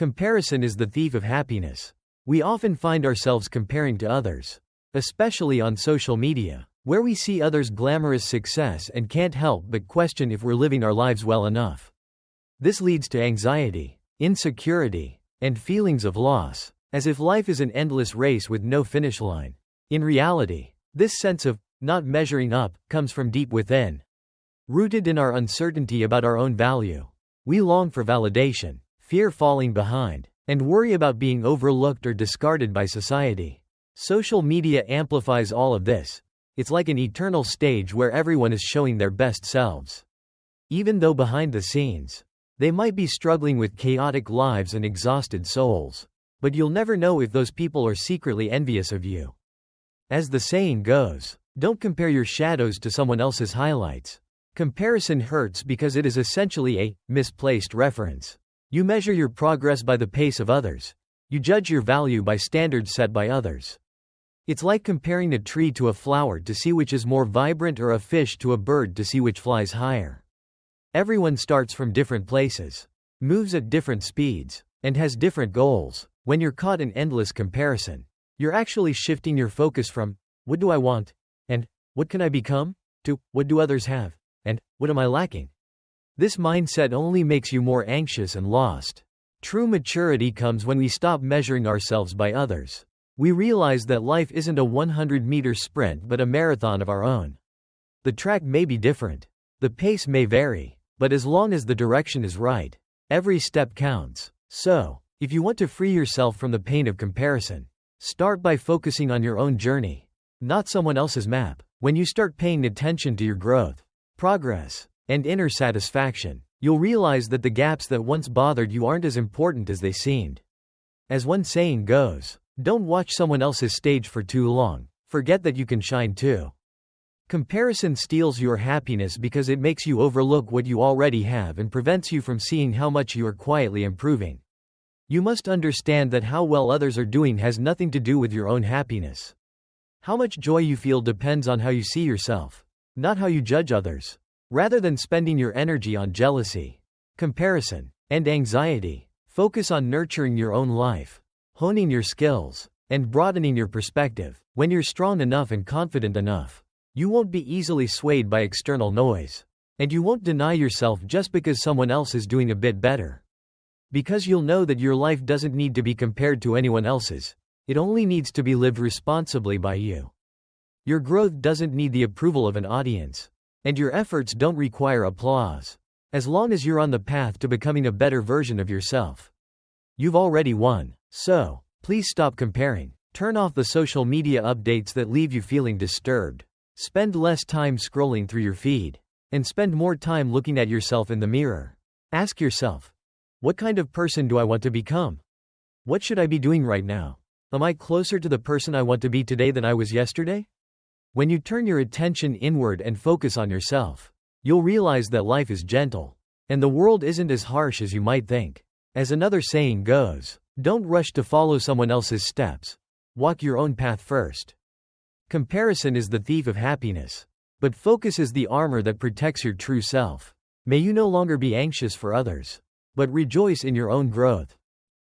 Comparison is the thief of happiness. We often find ourselves comparing to others, especially on social media, where we see others' glamorous success and can't help but question if we're living our lives well enough. This leads to anxiety, insecurity, and feelings of loss, as if life is an endless race with no finish line. In reality, this sense of not measuring up comes from deep within. Rooted in our uncertainty about our own value, we long for validation, fear falling behind, and worry about being overlooked or discarded by society. Social media amplifies all of this. It's like an eternal stage where everyone is showing their best selves. Even though behind the scenes, they might be struggling with chaotic lives and exhausted souls. But you'll never know if those people are secretly envious of you. As the saying goes, don't compare your shadows to someone else's highlights. Comparison hurts because it is essentially a misplaced reference. You measure your progress by the pace of others. You judge your value by standards set by others. It's like comparing a tree to a flower to see which is more vibrant or a fish to a bird to see which flies higher. Everyone starts from different places, moves at different speeds, and has different goals. When you're caught in endless comparison, you're actually shifting your focus from, what do I want? And, what can I become? To, what do others have? And, what am I lacking? This mindset only makes you more anxious and lost. True maturity comes when we stop measuring ourselves by others. We realize that life isn't a 100-meter sprint but a marathon of our own. The track may be different, the pace may vary, but as long as the direction is right, every step counts. So, if you want to free yourself from the pain of comparison, start by focusing on your own journey, not someone else's map. When you start paying attention to your growth, progress, and inner satisfaction, you'll realize that the gaps that once bothered you aren't as important as they seemed. As one saying goes, don't watch someone else's stage for too long, forget that you can shine too. Comparison steals your happiness because it makes you overlook what you already have and prevents you from seeing how much you are quietly improving. You must understand that how well others are doing has nothing to do with your own happiness. How much joy you feel depends on how you see yourself, not how you judge others. Rather than spending your energy on jealousy, comparison, and anxiety, focus on nurturing your own life, honing your skills, and broadening your perspective. When you're strong enough and confident enough, you won't be easily swayed by external noise, and you won't deny yourself just because someone else is doing a bit better. Because you'll know that your life doesn't need to be compared to anyone else's, it only needs to be lived responsibly by you. Your growth doesn't need the approval of an audience, and your efforts don't require applause. As long as you're on the path to becoming a better version of yourself, you've already won. So, please stop comparing. Turn off the social media updates that leave you feeling disturbed. Spend less time scrolling through your feed, and spend more time looking at yourself in the mirror. Ask yourself, what kind of person do I want to become? What should I be doing right now? Am I closer to the person I want to be today than I was yesterday? When you turn your attention inward and focus on yourself, you'll realize that life is gentle, and the world isn't as harsh as you might think. As another saying goes, don't rush to follow someone else's steps. Walk your own path first. Comparison is the thief of happiness, but focus is the armor that protects your true self. May you no longer be anxious for others, but rejoice in your own growth.